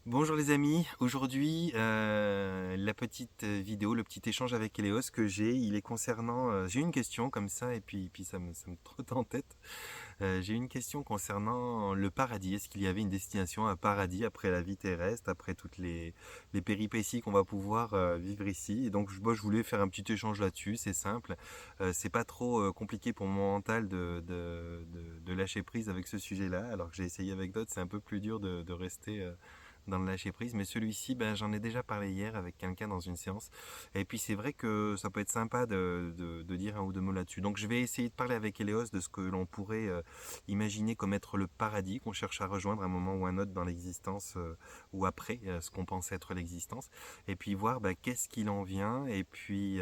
Bonjour les amis, aujourd'hui la petite vidéo, le petit échange avec Eleos que j'ai, il est concernant, j'ai une question comme ça et puis ça me trotte en tête. J'ai une question concernant le paradis. Est-ce qu'il y avait une destination, un paradis après la vie terrestre, après toutes les péripéties qu'on va pouvoir vivre ici? Et donc moi, je voulais faire un petit échange là-dessus, c'est simple. C'est pas trop compliqué pour mon mental de lâcher prise avec ce sujet-là, alors que j'ai essayé avec d'autres, c'est un peu plus dur de rester dans le lâcher prise, mais celui-ci, ben, j'en ai déjà parlé hier avec quelqu'un dans une séance, et puis c'est vrai que ça peut être sympa de dire un ou deux mots là-dessus. Donc je vais essayer de parler avec Eleos de ce que l'on pourrait imaginer comme être le paradis qu'on cherche à rejoindre à un moment ou un autre dans l'existence, ou après ce qu'on pense être l'existence, et puis voir ben, qu'est-ce qu'il en vient, et puis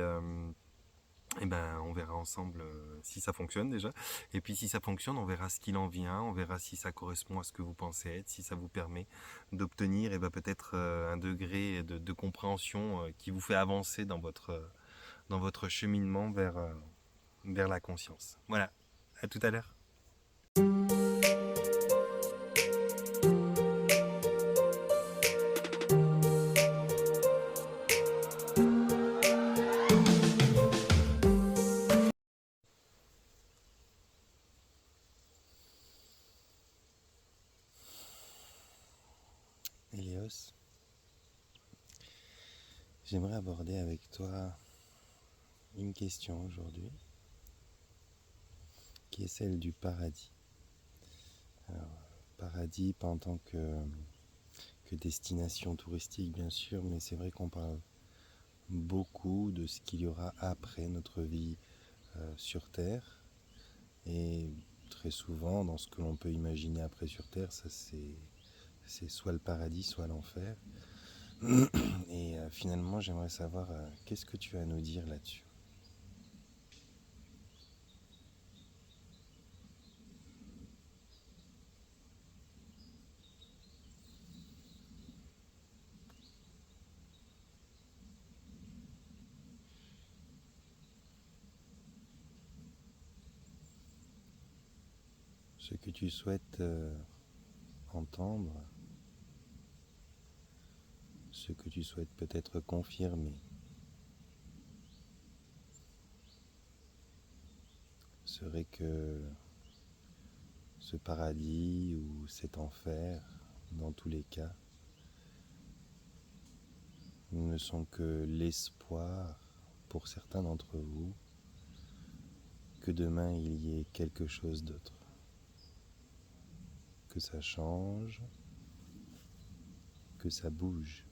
et ben, on verra ensemble si ça fonctionne déjà. Et puis si ça fonctionne, on verra ce qu'il en vient, on verra si ça correspond à ce que vous pensez être, si ça vous permet d'obtenir et ben, peut-être un degré de compréhension qui vous fait avancer dans votre cheminement vers la conscience. Voilà, à tout à l'heure. Elios, j'aimerais aborder avec toi une question aujourd'hui, qui est celle du paradis. Alors, paradis pas en tant que destination touristique bien sûr, mais c'est vrai qu'on parle beaucoup de ce qu'il y aura après notre vie sur Terre. Et très souvent, dans ce que l'on peut imaginer après sur Terre, ça c'est soit le paradis, soit l'enfer. Et finalement, j'aimerais savoir qu'est-ce que tu as à nous dire là-dessus. Ce que tu souhaites entendre, ce que tu souhaites peut-être confirmer, serait que ce paradis ou cet enfer, dans tous les cas, ne sont que l'espoir pour certains d'entre vous que demain il y ait quelque chose d'autre, que ça change, que ça bouge.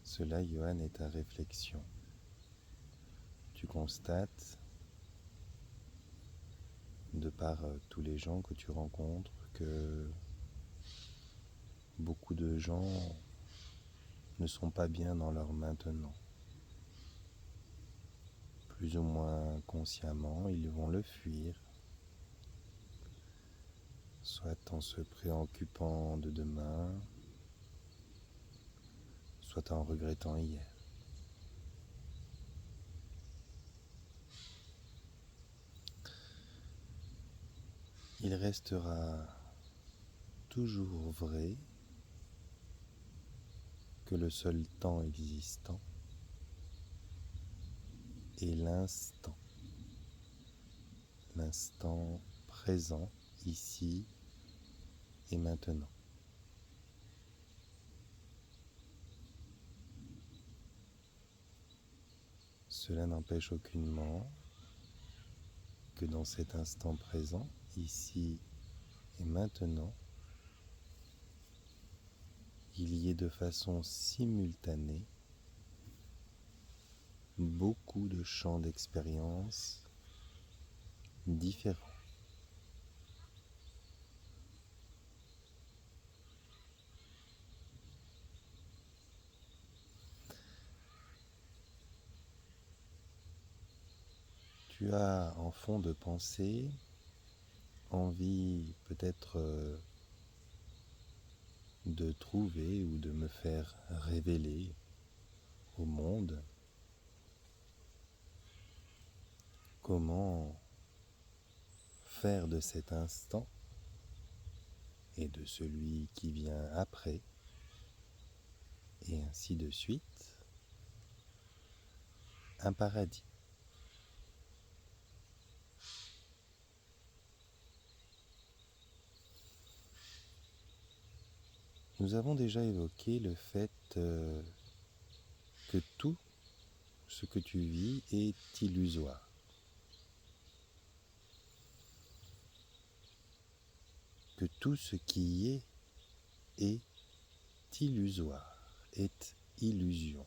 Cela, Johan, est ta réflexion. Tu constates, de par tous les gens que tu rencontres, que beaucoup de gens ne sont pas bien dans leur maintenant. Plus ou moins consciemment, ils vont le fuir, soit en se préoccupant de demain, soit en regrettant hier. Il restera toujours vrai que le seul temps existant est l'instant, l'instant présent, ici et maintenant. Cela n'empêche aucunement que dans cet instant présent, ici et maintenant, il y ait de façon simultanée beaucoup de champs d'expérience différents. Tu as en fond de pensée envie peut-être de trouver ou de me faire révéler au monde comment faire de cet instant et de celui qui vient après, et ainsi de suite, un paradis. Nous avons déjà évoqué le fait que tout ce que tu vis est illusoire. Que tout ce qui y est illusoire, est illusion.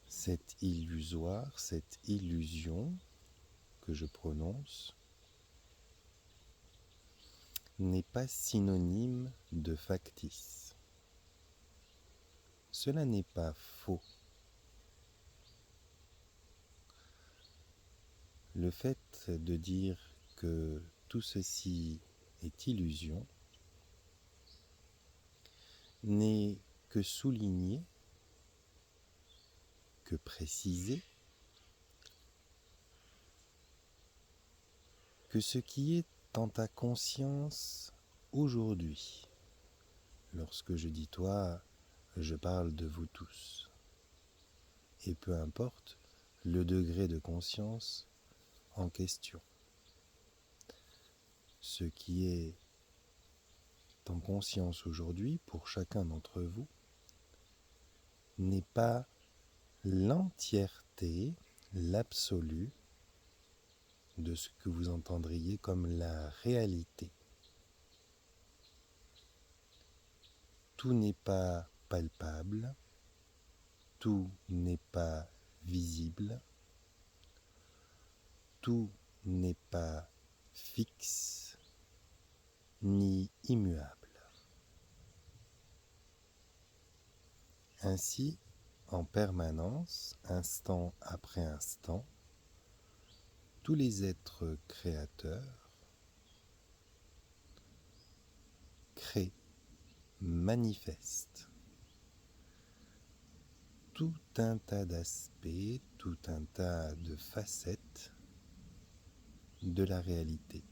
Cet illusoire, cette illusion que je prononce, n'est pas synonyme de factice. Cela n'est pas faux. Le fait de dire que tout ceci est illusion n'est que souligner, que préciser que ce qui est en ta conscience aujourd'hui, lorsque je dis toi, je parle de vous tous, et peu importe le degré de conscience en question. Ce qui est en conscience aujourd'hui pour chacun d'entre vous n'est pas l'entièreté, l'absolu de ce que vous entendriez comme la réalité. Tout n'est pas palpable, tout n'est pas visible, tout n'est pas fixe ni immuable. Ainsi, en permanence, instant après instant, tous les êtres créateurs créent, manifestent tout un tas d'aspects, tout un tas de facettes de la réalité.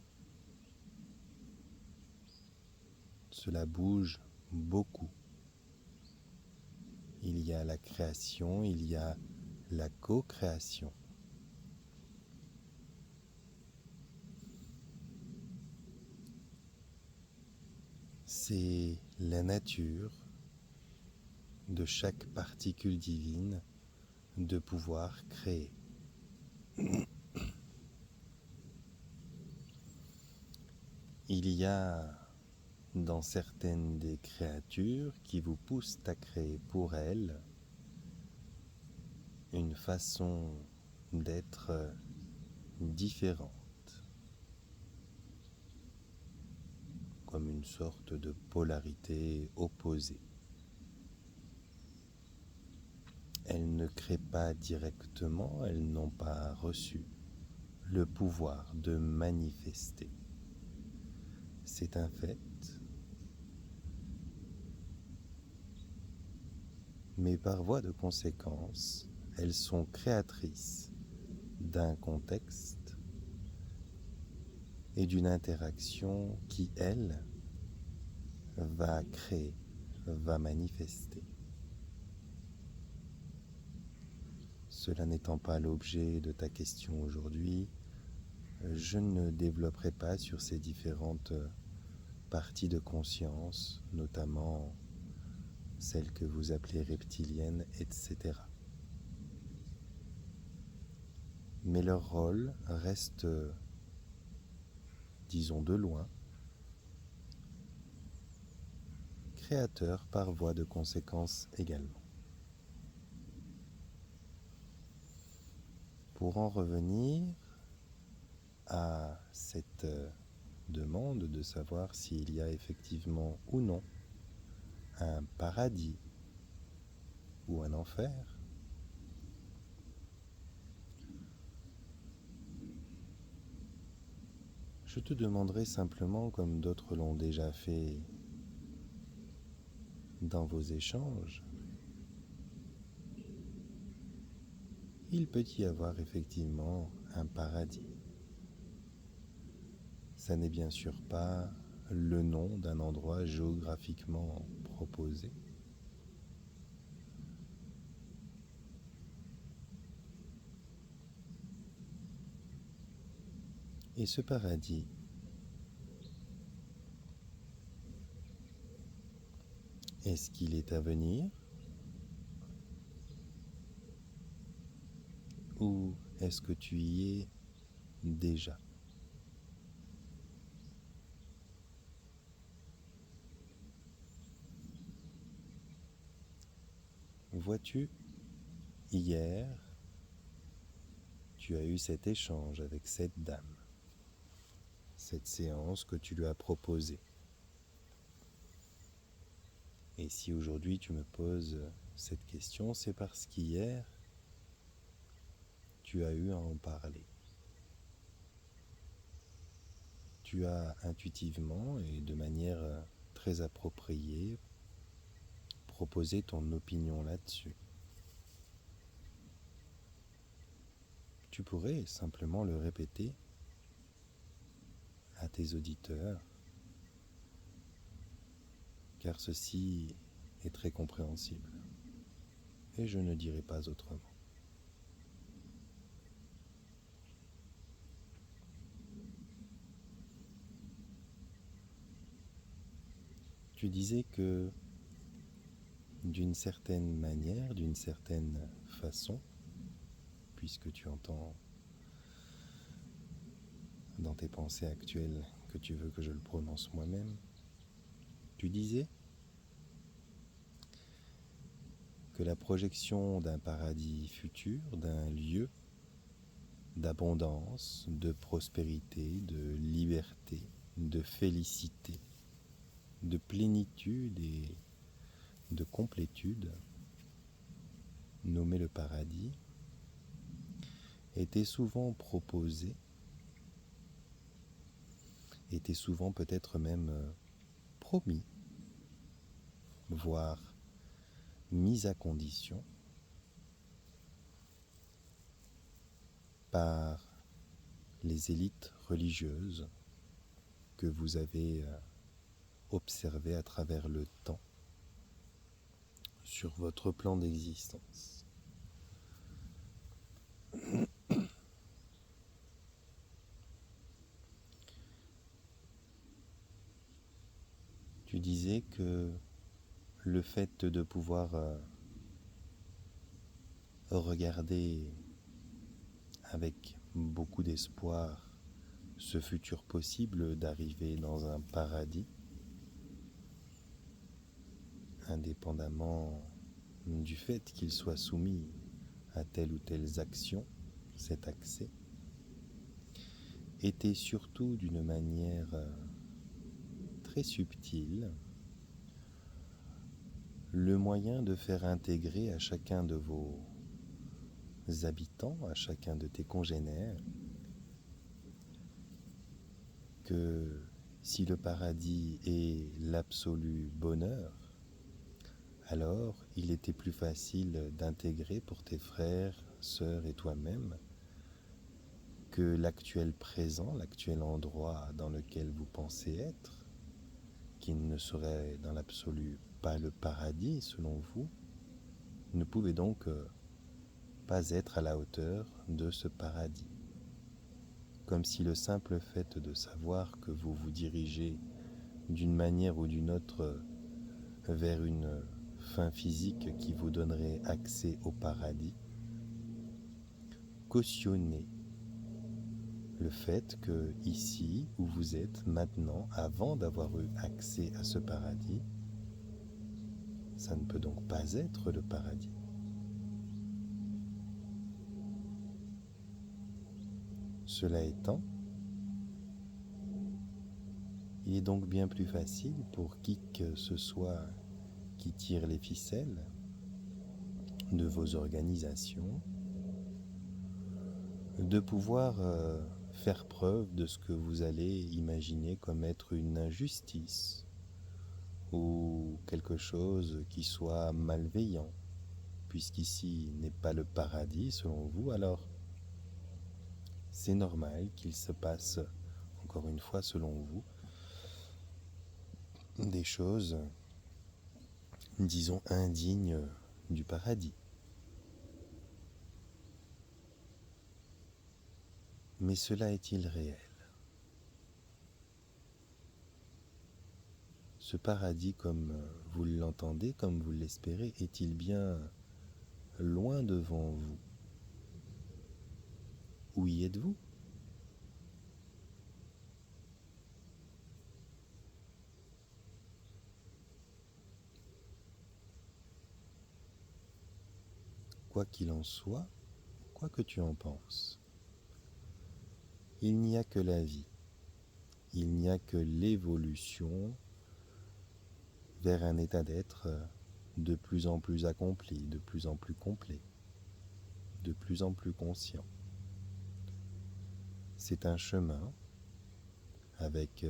Cela bouge beaucoup. Il y a la création, il y a la co-création. C'est la nature de chaque particule divine de pouvoir créer. Il y a dans certaines des créatures qui vous poussent à créer pour elles une façon d'être différente, comme une sorte de polarité opposée. Elles ne créent pas directement, elles n'ont pas reçu le pouvoir de manifester. C'est un fait, mais par voie de conséquence, elles sont créatrices d'un contexte et d'une interaction qui, elle, va créer, va manifester. Cela n'étant pas l'objet de ta question aujourd'hui, je ne développerai pas sur ces différentes parties de conscience, notamment celles que vous appelez reptiliennes, etc. Mais leur rôle reste, disons de loin, créateur par voie de conséquence également. Pour en revenir à cette demande de savoir s'il y a effectivement ou non un paradis ou un enfer, je te demanderai simplement, comme d'autres l'ont déjà fait dans vos échanges, il peut y avoir effectivement un paradis. Ça n'est bien sûr pas le nom d'un endroit géographiquement proposé. Et ce paradis, est-ce qu'il est à venir ou est-ce que tu y es déjà? Vois-tu, hier, tu as eu cet échange avec cette dame, cette séance que tu lui as proposée. Et si aujourd'hui tu me poses cette question, c'est parce qu'hier, tu as eu à en parler. Tu as intuitivement et de manière très appropriée proposé ton opinion là-dessus. Tu pourrais simplement le répéter à tes auditeurs, car ceci est très compréhensible, et je ne dirai pas autrement. Tu disais que d'une certaine manière, d'une certaine façon, puisque tu entends dans tes pensées actuelles que tu veux que je le prononce moi-même, tu disais que la projection d'un paradis futur, d'un lieu d'abondance, de prospérité, de liberté, de félicité, de plénitude et de complétude, nommé le paradis, était souvent proposé, était souvent peut-être même promis, voire mis à condition par les élites religieuses que vous avez observées à travers le temps sur votre plan d'existence. Tu disais que le fait de pouvoir regarder avec beaucoup d'espoir ce futur possible d'arriver dans un paradis, indépendamment du fait qu'il soit soumis à telle ou telle action, cet accès, était surtout d'une manière très subtile le moyen de faire intégrer à chacun de vos habitants, à chacun de tes congénères, que si le paradis est l'absolu bonheur, alors il était plus facile d'intégrer pour tes frères, sœurs et toi-même que l'actuel présent, l'actuel endroit dans lequel vous pensez être, qui ne serait dans l'absolu pas le paradis selon vous, ne pouvait donc pas être à la hauteur de ce paradis. Comme si le simple fait de savoir que vous vous dirigez d'une manière ou d'une autre vers une fin physique qui vous donnerait accès au paradis, cautionnait le fait que ici où vous êtes maintenant, avant d'avoir eu accès à ce paradis, ça ne peut donc pas être le paradis. Cela étant, il est donc bien plus facile pour qui que ce soit qui tire les ficelles de vos organisations de pouvoir faire preuve de ce que vous allez imaginer comme être une injustice ou quelque chose qui soit malveillant, puisqu'ici n'est pas le paradis selon vous, alors c'est normal qu'il se passe, encore une fois selon vous, des choses, disons, indignes du paradis. Mais cela est-il réel? Ce paradis, comme vous l'entendez, comme vous l'espérez, est-il bien loin devant vous? Où y êtes-vous? Quoi qu'il en soit, quoi que tu en penses, il n'y a que la vie, il n'y a que l'évolution vers un état d'être de plus en plus accompli, de plus en plus complet, de plus en plus conscient. C'est un chemin avec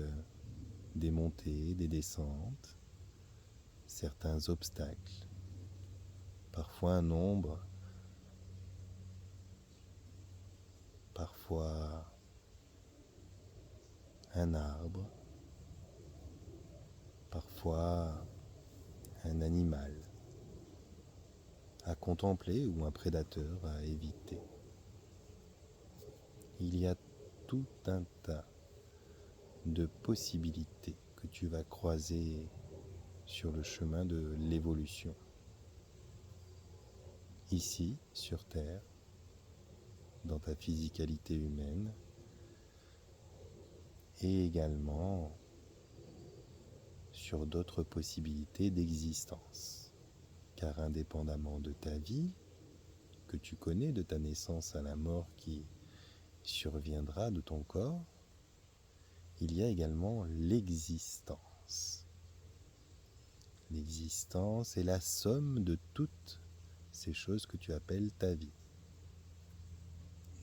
des montées, des descentes, certains obstacles, parfois un nombre, parfois un arbre, parfois un animal à contempler ou un prédateur à éviter. Il y a tout un tas de possibilités que tu vas croiser sur le chemin de l'évolution. Ici, sur Terre, dans ta physicalité humaine, et également sur d'autres possibilités d'existence. Car indépendamment de ta vie, que tu connais, de ta naissance à la mort qui surviendra de ton corps, il y a également l'existence. L'existence est la somme de toutes ces choses que tu appelles ta vie,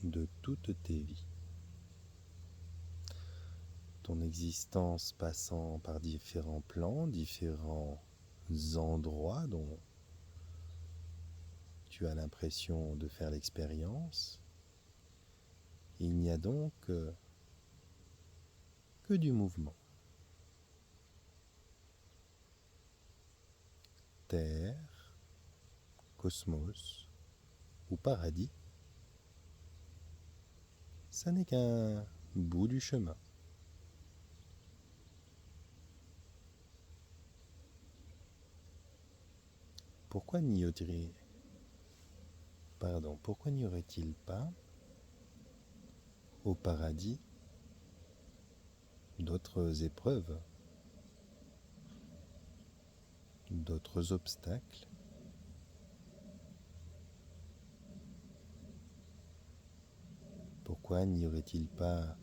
de toutes tes vies. Ton existence passant par différents plans, différents endroits dont tu as l'impression de faire l'expérience. Il n'y a donc que du mouvement. Terre, cosmos ou paradis, ça n'est qu'un bout du chemin. Pourquoi n'y aurait-il pas au paradis d'autres épreuves, d'autres obstacles? Pourquoi n'y aurait-il pas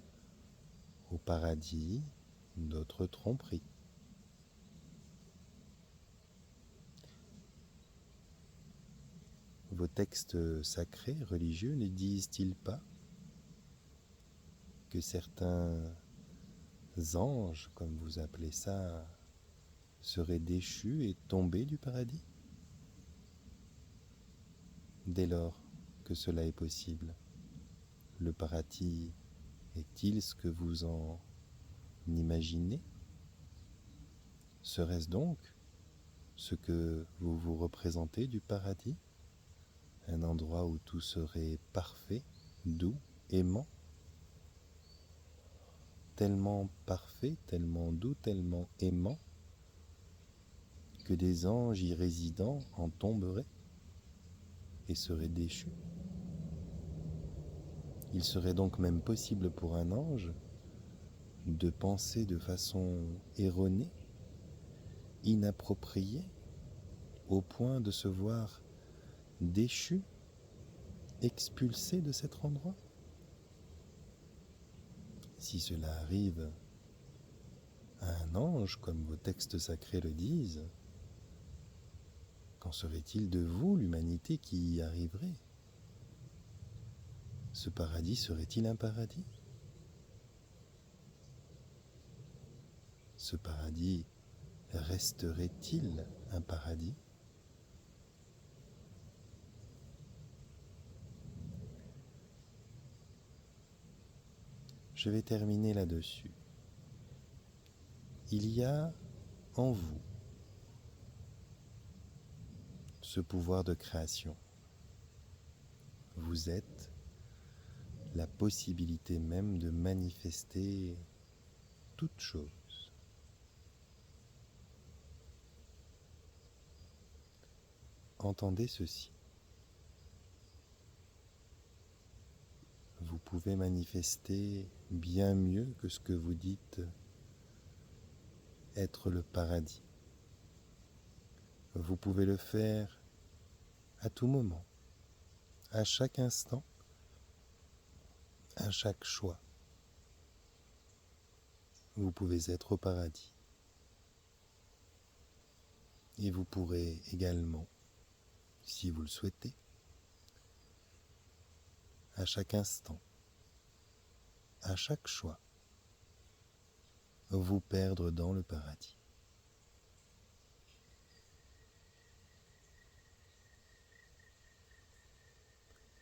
au paradis d'autres tromperies? Vos textes sacrés, religieux, ne disent-ils pas que certains anges, comme vous appelez ça, seraient déchus et tombés du paradis? Dès lors que cela est possible, le paradis est-il ce que vous en imaginez? Serait-ce donc ce que vous vous représentez du paradis? Un endroit où tout serait parfait, doux, aimant? Tellement parfait, tellement doux, tellement aimant que des anges y résidant en tomberaient et seraient déchus. Il serait donc même possible pour un ange de penser de façon erronée, inappropriée, au point de se voir déchu, expulsé de cet endroit. Si cela arrive à un ange, comme vos textes sacrés le disent, qu'en serait-il de vous, l'humanité, qui y arriverait? Ce paradis serait-il un paradis? Ce paradis resterait-il un paradis? je vais terminer là-dessus. Il y a en vous ce pouvoir de création. Vous êtes la possibilité même de manifester toute chose. Entendez ceci. Vous pouvez manifester bien mieux que ce que vous dites être le paradis. Vous pouvez le faire à tout moment, à chaque instant, à chaque choix. Vous pouvez être au paradis. Et vous pourrez également, si vous le souhaitez, à chaque instant, à chaque choix, vous perdre dans le paradis.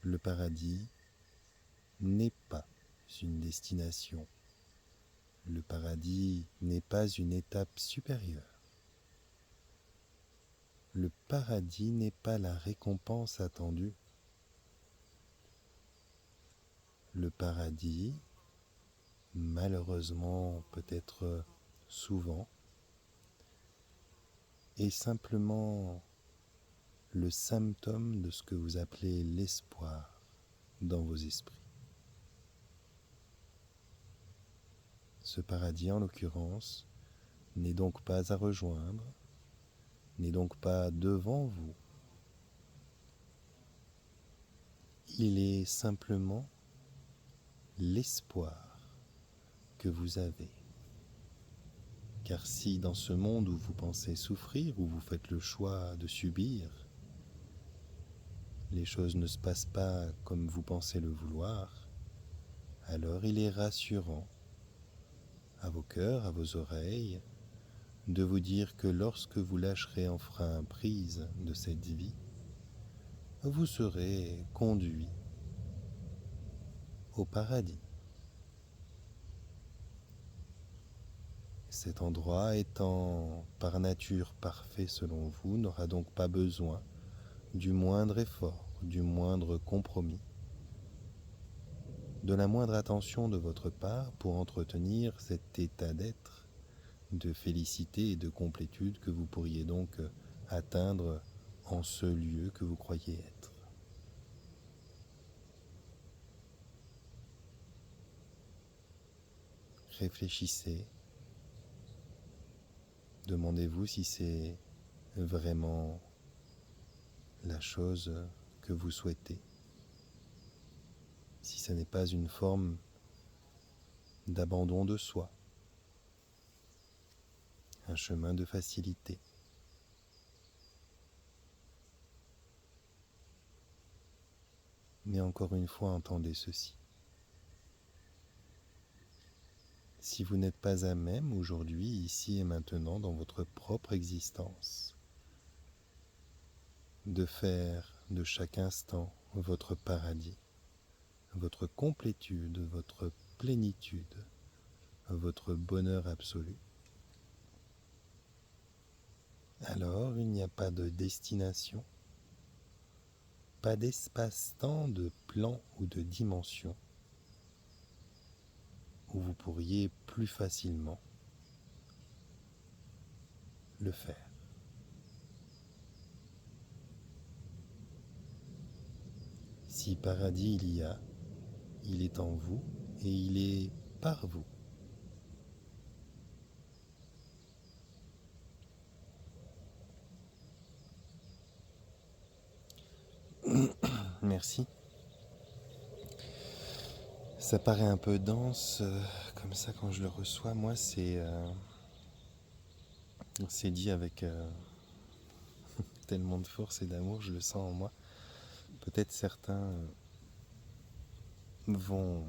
Le paradis n'est pas une destination. Le paradis n'est pas une étape supérieure. Le paradis n'est pas la récompense attendue. Le paradis, malheureusement, peut-être souvent, est simplement le symptôme de ce que vous appelez l'espoir dans vos esprits. Ce paradis, en l'occurrence, n'est donc pas à rejoindre, n'est donc pas devant vous. Il est simplement l'espoir que vous avez. Car si dans ce monde où vous pensez souffrir, où vous faites le choix de subir, les choses ne se passent pas comme vous pensez le vouloir, alors il est rassurant à vos cœurs, à vos oreilles, de vous dire que lorsque vous lâcherez enfin prise de cette vie, vous serez conduit au paradis. Cet endroit étant par nature parfait selon vous, n'aura donc pas besoin du moindre effort, du moindre compromis, de la moindre attention de votre part pour entretenir cet état d'être, de félicité et de complétude que vous pourriez donc atteindre en ce lieu que vous croyez être. Réfléchissez, demandez-vous si c'est vraiment la chose que vous souhaitez, si ce n'est pas une forme d'abandon de soi, un chemin de facilité. Mais encore une fois, entendez ceci. Si vous n'êtes pas à même aujourd'hui, ici et maintenant, dans votre propre existence, de faire de chaque instant votre paradis, votre complétude, votre plénitude, votre bonheur absolu, alors il n'y a pas de destination, pas d'espace-temps, de plan ou de dimension où vous pourriez plus facilement le faire. Si paradis il y a, il est en vous et il est par vous. Merci. Ça paraît un peu dense, comme ça quand je le reçois. Moi, c'est dit avec tellement de force et d'amour, je le sens en moi. Peut-être certains vont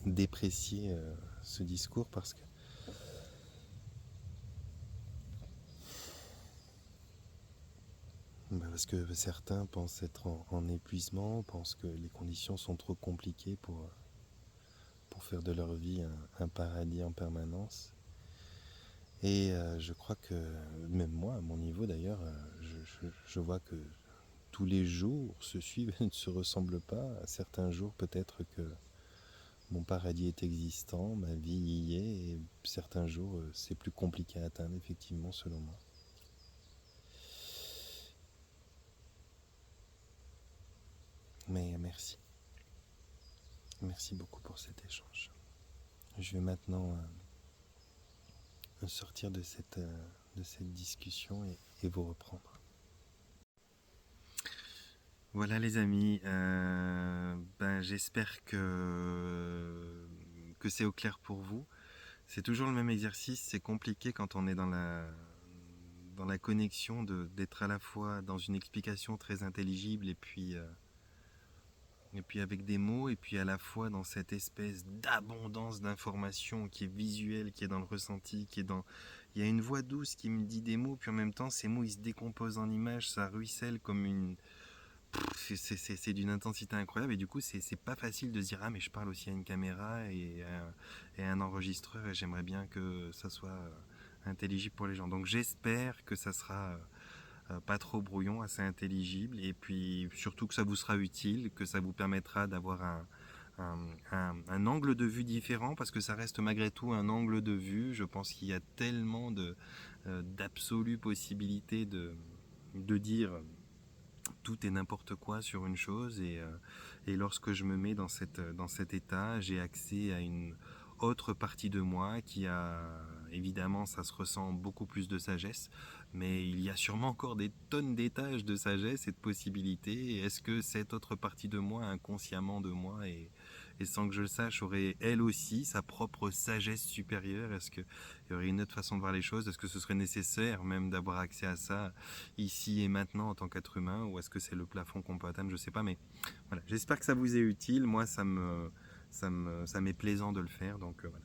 déprécier ce discours parce que certains pensent être en épuisement, pensent que les conditions sont trop compliquées pour faire de leur vie un paradis en permanence. Et je crois que, même moi, à mon niveau d'ailleurs, je vois que tous les jours se suivent et ne se ressemblent pas. Certains jours, peut-être que mon paradis est existant, ma vie y est, et certains jours, c'est plus compliqué à atteindre, effectivement, selon moi. Mais merci. Merci beaucoup pour cet échange. Je vais maintenant sortir de cette discussion et vous reprendre. Voilà les amis, j'espère que c'est au clair pour vous. C'est toujours le même exercice, c'est compliqué quand on est dans la connexion d'être à la fois dans une explication très intelligible et puis avec des mots, et puis à la fois dans cette espèce d'abondance d'informations qui est visuelle, qui est dans le ressenti, il y a une voix douce qui me dit des mots, puis en même temps ces mots ils se décomposent en images, ça ruisselle comme une... C'est d'une intensité incroyable, et du coup c'est pas facile de se dire ah mais je parle aussi à une caméra et à un enregistreur, et j'aimerais bien que ça soit intelligible pour les gens. Donc j'espère que ça sera pas trop brouillon, assez intelligible, et puis surtout que ça vous sera utile, que ça vous permettra d'avoir un angle de vue différent, parce que ça reste malgré tout un angle de vue. Je pense qu'il y a tellement d'absolues possibilités de dire tout et n'importe quoi sur une chose, et lorsque je me mets dans cet état, j'ai accès à une autre partie de moi qui a, évidemment ça se ressent, beaucoup plus de sagesse, mais il y a sûrement encore des tonnes d'étages de sagesse et de possibilités. Et est-ce que cette autre partie de moi, inconsciemment de moi, et sans que je le sache, aurait elle aussi sa propre sagesse supérieure? Est-ce qu'il y aurait une autre façon de voir les choses? Est-ce que ce serait nécessaire même d'avoir accès à ça ici et maintenant en tant qu'être humain, ou est-ce que c'est le plafond qu'on peut atteindre? Je sais pas, mais voilà, j'espère que ça vous est utile. Moi ça m'est plaisant de le faire, donc voilà.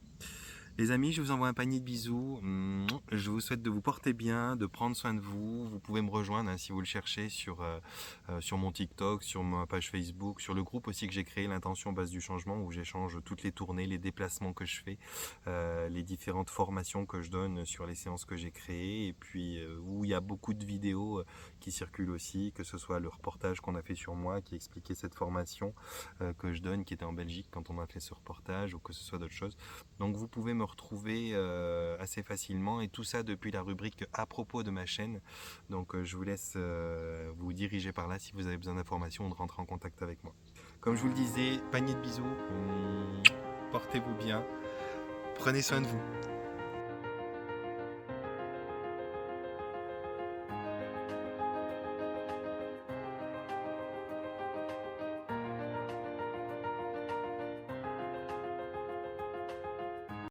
Les amis, je vous envoie un panier de bisous. Je vous souhaite de vous porter bien, de prendre soin de vous. Vous pouvez me rejoindre si vous le cherchez sur mon TikTok, sur ma page Facebook, sur le groupe aussi que j'ai créé, l'Intention Base du Changement, où j'échange toutes les tournées, les déplacements que je fais, les différentes formations que je donne sur les séances que j'ai créées, et puis où il y a beaucoup de vidéos qui circulent aussi, que ce soit le reportage qu'on a fait sur moi qui expliquait cette formation que je donne, qui était en Belgique quand on a fait ce reportage, ou que ce soit d'autres choses. Donc vous pouvez me retrouver assez facilement, et tout ça depuis la rubrique à propos de ma chaîne. Donc je vous laisse vous diriger par là si vous avez besoin d'informations ou de rentrer en contact avec moi. Comme je vous le disais, panier de bisous, portez-vous bien, prenez soin de vous.